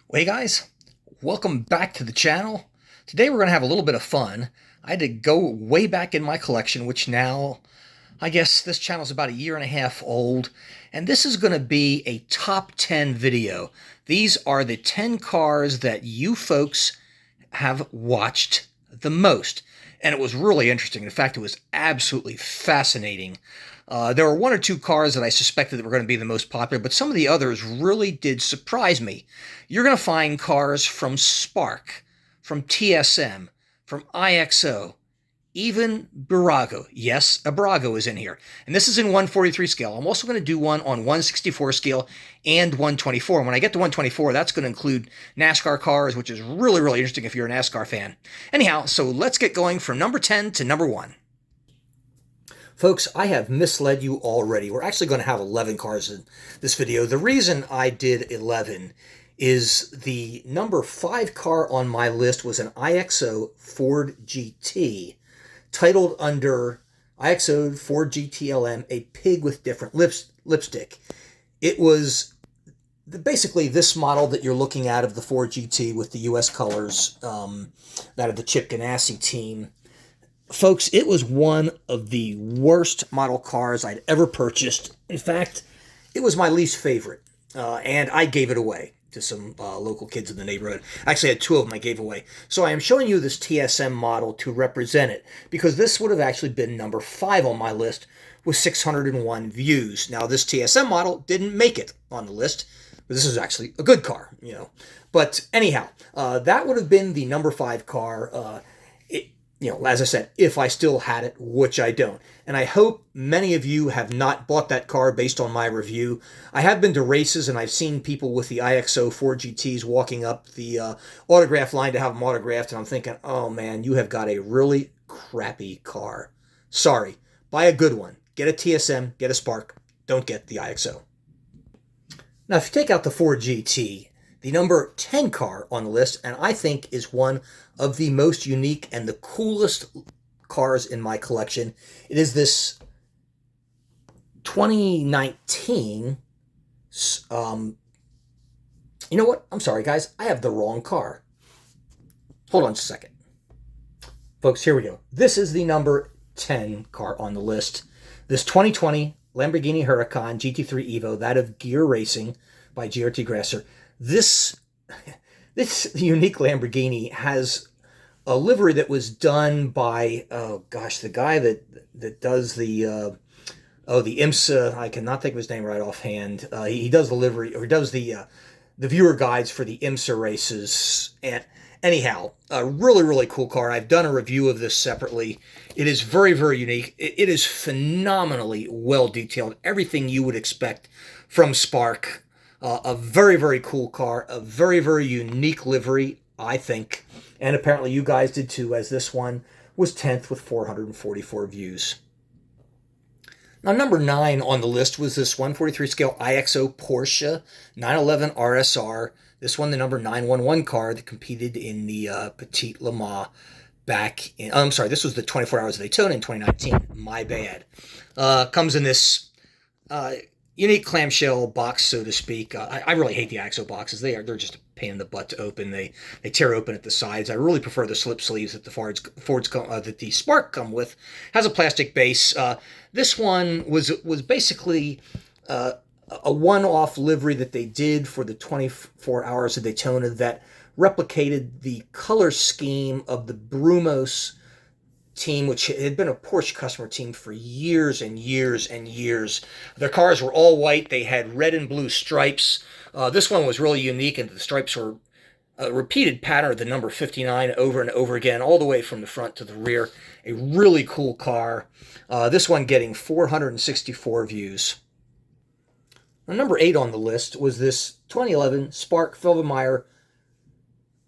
Well, hey guys, welcome back to the channel. Today we're going to have a little bit of fun. I had to go way back in my collection, which now, I guess this channel is about a year and a half old, and this is going to be a top 10 video. These are the 10 cars that you folks have watched the most. And it was really interesting. In fact, it was absolutely fascinating. There were one or two cars that I suspected that were going to be the most popular, but some of the others really did surprise me. You're going to find cars from Spark, from TSM, from IXO, even Bburago. Yes, a Bburago is in here. And this is in 143 scale. I'm also going to do one on 164 scale and 124. And when I get to 124, that's going to include NASCAR cars, which is really, really interesting if you're a NASCAR fan. Anyhow, so let's get going from number 10 to number 1. Folks, I have misled you already. We're actually going to have 11 cars in this video. The reason I did 11 is the number 5 car on my list was an IXO Ford GT, titled under IXO Ford GT LM, a pig with different lipstick. It was basically this model that you're looking at of the Ford GT with the U.S. colors, that of the Chip Ganassi team. Folks, it was one of the worst model cars I'd ever purchased. In fact, it was my least favorite, and I gave it away to some local kids in the neighborhood. Actually, I had 2 of them I gave away. So I am showing you this TSM model to represent it, because this would have actually been number 5 on my list with 601 views. Now, this TSM model didn't make it on the list, but this is actually a good car, you know. But anyhow, that would have been the number 5 car. As I said, if I still had it, which I don't. And I hope many of you have not bought that car based on my review. I have been to races, and I've seen people with the IXO Ford GTs walking up the autograph line to have them autographed, and I'm thinking, oh man, you have got a really crappy car. Sorry. Buy a good one. Get a TSM, get a Spark. Don't get the IXO. Now, if you take out the Ford GT, the number 10 car on the list, and I think is one of the most unique and the coolest cars in my collection. It is this 2019, you know what? I'm sorry, guys. I have the wrong car. Hold on just a second. Folks, here we go. This is the number 10 car on the list. This 2020 Lamborghini Huracan GT3 Evo, that of Gear Racing by GRT Grasser. This unique Lamborghini has a livery that was done by, the guy that does the IMSA, I cannot think of his name right offhand. He does the livery, or he does the viewer guides for the IMSA races. And anyhow, a really, really cool car. I've done a review of this separately. It is very, very unique. It is phenomenally well detailed. Everything you would expect from Spark. A very, very cool car, a very, very unique livery, I think. And apparently you guys did too, as this one was 10th with 444 views. Now, number 9 on the list was this 143 scale IXO Porsche 911 RSR. This one, the number 911 car that competed in the Petit Le Mans back in, I'm sorry, this was the 24 Hours of Daytona in 2019. My bad. Comes in this unique clamshell box, so to speak. I really hate the IXO boxes. They're just a pain in the butt to open. They tear open at the sides. I really prefer the slip sleeves that that the Spark come with. Has a plastic base. This one was basically a one-off livery that they did for the 24 Hours of Daytona that replicated the color scheme of the Brumos team, which had been a Porsche customer team for years and years and years. Their cars were all white. They had red and blue stripes. This one was really unique, and the stripes were a repeated pattern of the number 59 over and over again, all the way from the front to the rear. A really cool car. This one getting 464 views. Now, number 8 on the list was this 2011 Spark Felbermeyer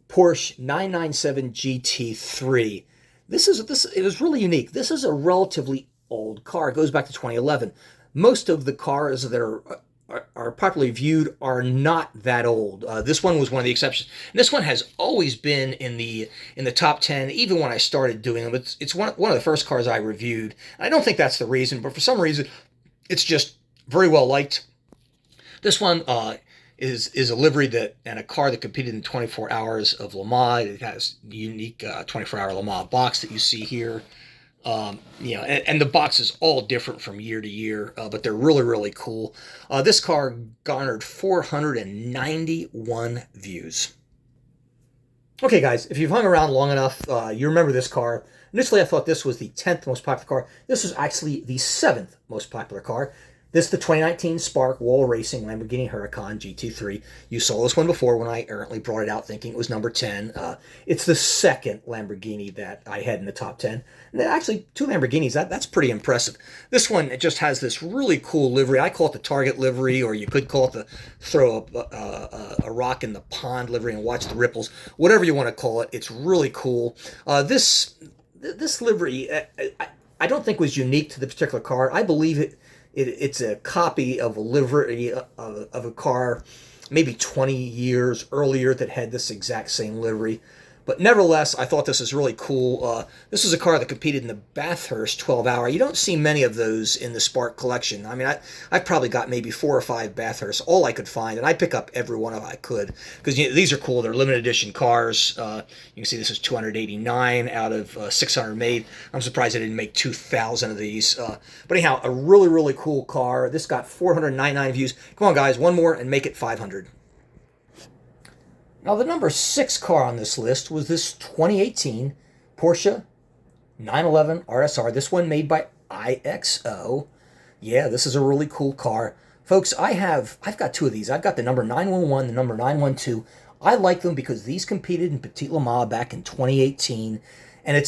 Porsche 997 GT3. It was really unique. This is a relatively old car. It goes back to 2011. Most of the cars that are popularly viewed are not that old. This one was one of the exceptions. And this one has always been in the top 10, even when I started doing them. It's one of the first cars I reviewed. I don't think that's the reason, but for some reason, it's just very well liked. This one is a livery that and a car that competed in 24 hours of Le Mans. It has the unique 24-hour Le Mans box that you see here. And the box is all different from year to year, but they're really, really cool. This car garnered 491 views. Okay, guys, if you've hung around long enough, you remember this car. Initially, I thought this was the 10th most popular car. This was actually the 7th most popular car. This is the 2019 Spark Wall Racing Lamborghini Huracan GT3. You saw this one before when I errantly brought it out thinking it was number 10. It's the second Lamborghini that I had in the top 10. And actually, 2 Lamborghinis, that's pretty impressive. This one, it just has this really cool livery. I call it the Target livery, or you could call it the throw a rock in the pond livery and watch the ripples. Whatever you want to call it, it's really cool. This livery, I don't think was unique to the particular car. I believe it's a copy of a livery of a car maybe 20 years earlier that had this exact same livery. But nevertheless, I thought this was really cool. This is a car that competed in the Bathurst 12-hour. You don't see many of those in the Spark collection. I mean, I've probably got maybe 4 or 5 Bathursts, all I could find, and I pick up every one of them I could because these are cool. They're limited edition cars. You can see this is 289 out of 600 made. I'm surprised they didn't make 2,000 of these. But anyhow, a really, really cool car. This got 499 views. Come on, guys, one more and make it 500. Now, the number 6 car on this list was this 2018 Porsche 911 RSR. This one made by IXO. Yeah, this is a really cool car. Folks, I've got 2 of these. I've got the number 911, the number 912. I like them because these competed in Petit Le Mans back in 2018. And it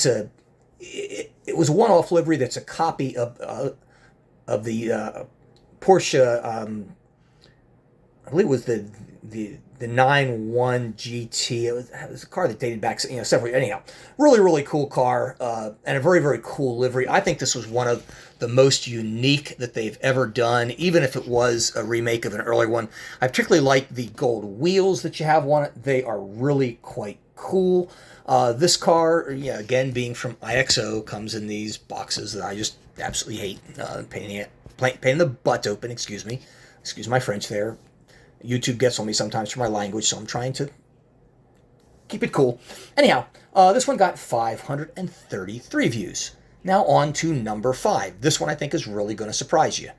was a one-off livery that's a copy of the Porsche, I believe it was the 91 GT. It was a car that dated back, several. Anyhow, really, really cool car and a very, very cool livery. I think this was one of the most unique that they've ever done, even if it was a remake of an earlier one. I particularly like the gold wheels that you have on it. They are really quite cool. This car, again, being from IXO, comes in these boxes that I just absolutely hate. Pain in the butt open, excuse me. Excuse my French there. YouTube gets on me sometimes for my language, so I'm trying to keep it cool. Anyhow, this one got 533 views. Now on to number 5. This one I think is really going to surprise you.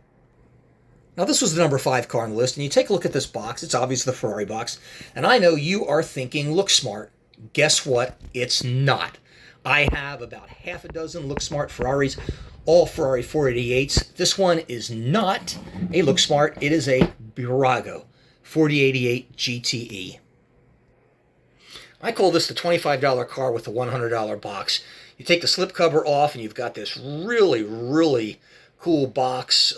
Now this was the number 5 car on the list, and you take a look at this box. It's obviously the Ferrari box, and I know you are thinking LookSmart. Guess what? It's not. I have about half a dozen LookSmart Ferraris, all Ferrari 488s. This one is not a LookSmart. It is a Bburago 4088 GTE. I call this the $25 car with the $100 box. You take the slipcover off and you've got this really, really cool box.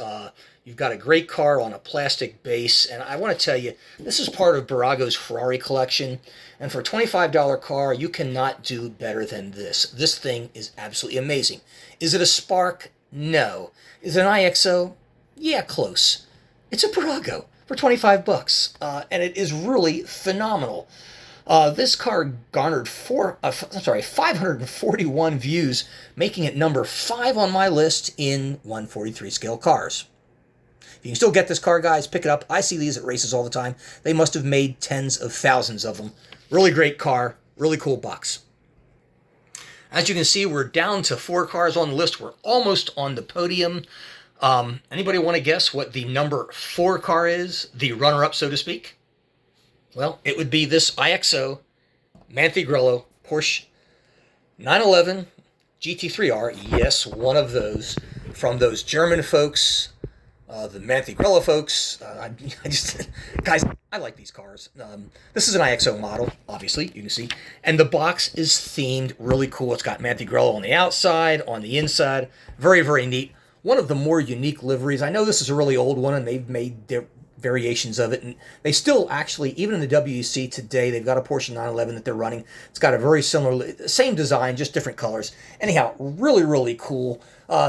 You've got a great car on a plastic base. And I want to tell you, this is part of Bburago's Ferrari collection. And for a $25 car, you cannot do better than this. This thing is absolutely amazing. Is it a Spark? No. Is it an IXO? Yeah, close. It's a Bburago for 25 bucks, and it is really phenomenal. This car garnered 541 views, making it number 5 on my list in 143 scale cars. If you can still get this car, guys, pick it up. I see these at races all the time. They must have made tens of thousands of them. Really great car, really cool box. As you can see, we're down to 4 cars on the list. We're almost on the podium. Anybody want to guess what the number 4 car is? The runner-up, so to speak? Well, it would be this IXO Manthey-Grello Porsche 911 GT3R. Yes, one of those from those German folks, the Manthey-Grello folks. Guys, I like these cars. This is an IXO model, obviously, you can see. And the box is themed really cool. It's got Manthey-Grello on the outside, on the inside. Very, very neat. One of the more unique liveries. I know this is a really old one, and they've made their variations of it. And they still actually, even in the WEC today, they've got a Porsche 911 that they're running. It's got a very similar, same design, just different colors. Anyhow, really, really cool.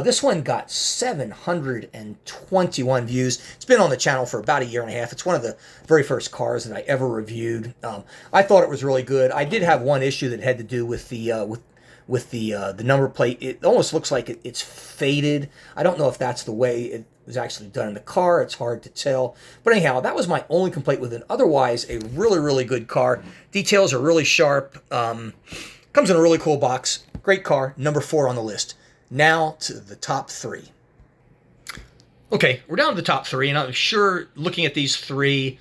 This one got 721 views. It's been on the channel for about a year and a half. It's one of the very first cars that I ever reviewed. I thought it was really good. I did have one issue that had to do with the number plate. It almost looks like it's faded. I don't know if that's the way was actually done in the car. It's hard to tell. But anyhow, that was my only complaint with it. Otherwise, a really, really good car. Details are really sharp. Comes in a really cool box. Great car. Number 4 on the list. Now to the top 3. Okay, we're down to the top 3, and I'm sure looking at these 3,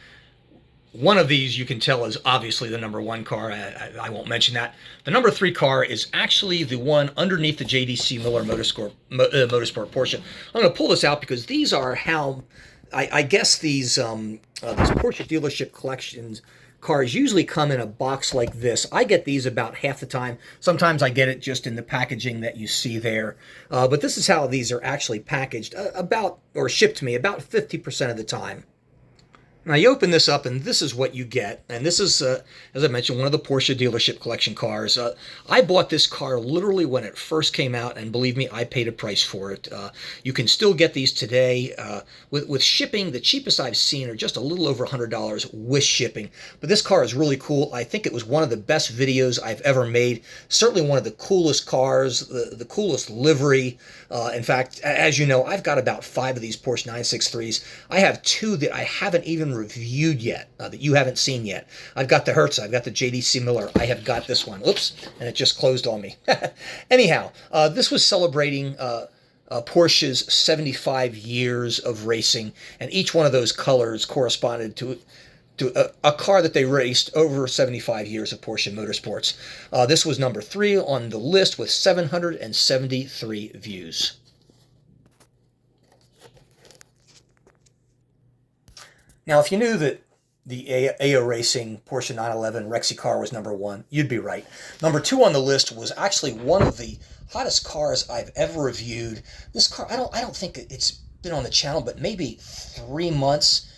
one of these you can tell is obviously the number 1 car. I won't mention that. The number 3 car is actually the one underneath the JDC-Miller Motorsport Porsche. I'm going to pull this out because these are how, I guess these Porsche dealership collections cars usually come in a box like this. I get these about half the time. Sometimes I get it just in the packaging that you see there. But this is how these are actually packaged or shipped to me about 50% of the time. Now you open this up and this is what you get. And this is, as I mentioned, one of the Porsche dealership collection cars. I bought this car literally when it first came out, and believe me, I paid a price for it. You can still get these today. With shipping, the cheapest I've seen are just a little over $100 with shipping. But this car is really cool. I think it was one of the best videos I've ever made. Certainly one of the coolest cars, the coolest livery. In fact, as you know, I've got about 5 of these Porsche 963s. I have 2 that I haven't even reviewed yet, that you haven't seen yet. I've got the Hertz, I've got the JDC-Miller, I have got this one. Oops, and it just closed on me. Anyhow, this was celebrating Porsche's 75 years of racing, and each one of those colors corresponded to a car that they raced over 75 years of Porsche Motorsports. This was number 3 on the list with 773 views. Now, if you knew that the AO Racing Porsche 911 Rexy car was number 1, you'd be right. Number 2 on the list was actually one of the hottest cars I've ever reviewed. This car, I don't think it's been on the channel, but maybe 3 months.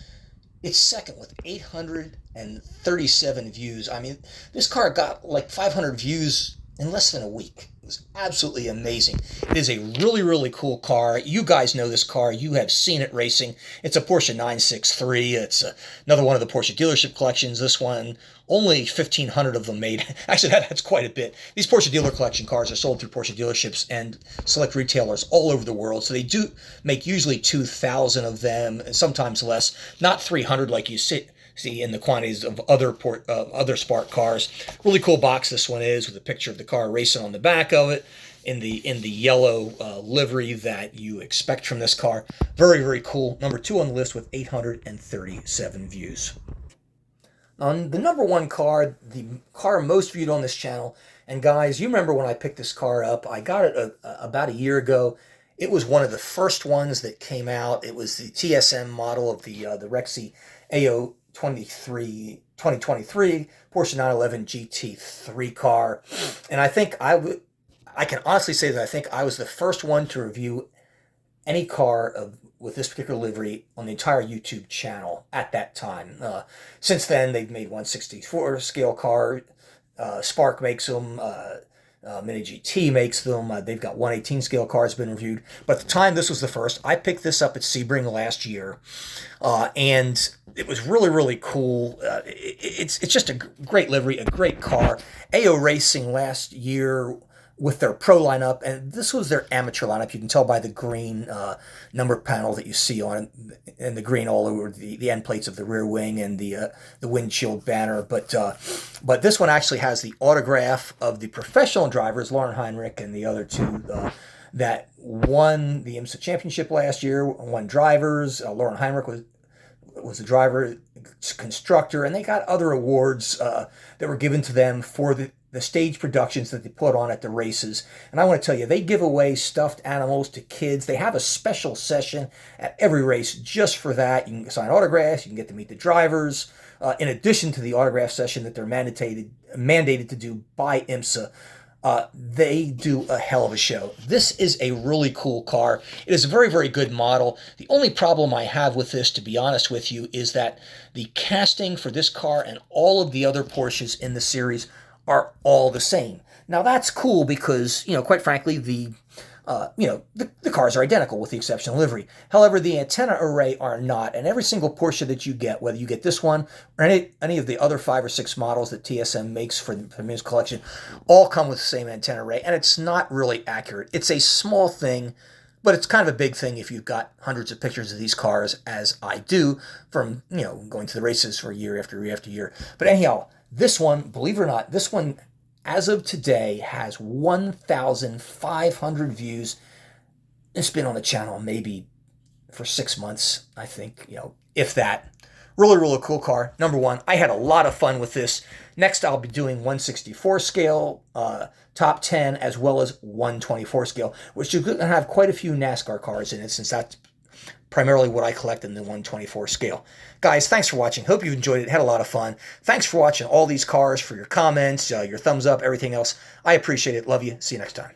It's second with 837 views. I mean, this car got like 500 views in less than a week. It was absolutely amazing. It is a really, really cool car. You guys know this car. You have seen it racing. It's a Porsche 963. It's another one of the Porsche dealership collections. This one, only 1,500 of them made. Actually, that's quite a bit. These Porsche dealer collection cars are sold through Porsche dealerships and select retailers all over the world. So they do make usually 2,000 of them, and sometimes less. Not 300 like you see in the quantities of other Spark cars. Really cool box this one is, with a picture of the car racing on the back of it in the yellow livery that you expect from this car. Very, very cool. Number 2 on the list with 837 views. On the number 1 car, the car most viewed on this channel, and guys, you remember when I picked this car up, I got it about a year ago. It was one of the first ones that came out. It was the TSM model of the Rexy AO 2023 Porsche 911 GT3 car, and I think I can honestly say that I think I was the first one to review any car with this particular livery on the entire YouTube channel at that time. Since then, they've made 1/64 scale car. Spark makes them. Mini GT makes them. They've got 1/18 scale cars been reviewed. But at the time, this was the first. I picked this up at Sebring last year, and it was really, really cool. It's just a great livery, a great car. AO Racing last year with their pro lineup, and this was their amateur lineup. You can tell by the green number panel that you see on it, and the green all over the end plates of the rear wing and the windshield banner. But this one actually has the autograph of the professional drivers, Lauren Heinrich and the other 2 that won the IMSA championship last year. Won drivers. Lauren Heinrich was the driver, constructor, and they got other awards that were given to them for the stage productions that they put on at the races. And I want to tell you, they give away stuffed animals to kids. They have a special session at every race just for that. You can sign autographs. You can get to meet the drivers. In addition to the autograph session that they're mandated to do by IMSA, they do a hell of a show. This is a really cool car. It is a very, very good model. The only problem I have with this, to be honest with you, is that the casting for this car and all of the other Porsches in the series are all the same. Now that's cool because, quite frankly, the cars are identical with the exception of livery. However, the antenna array are not, and every single Porsche that you get, whether you get this one or any of the other 5 or 6 models that TSM makes for the collection, all come with the same antenna array, and it's not really accurate. It's a small thing, But it's kind of a big thing if you've got hundreds of pictures of these cars, as I do, from, going to the races for year after year after year. But anyhow, this one, believe it or not, this one, as of today, has 1,500 views. It's been on the channel maybe for 6 months, I think, if that. Really, really cool car. Number one, I had a lot of fun with this. Next, I'll be doing 1/64 scale, top 10, as well as 1/24 scale, which you're going to have quite a few NASCAR cars in it, since that's primarily what I collect in the 1/24 scale. Guys, thanks for watching. Hope you enjoyed it. Had a lot of fun. Thanks for watching all these cars, for your comments, your thumbs up, everything else. I appreciate it. Love you. See you next time.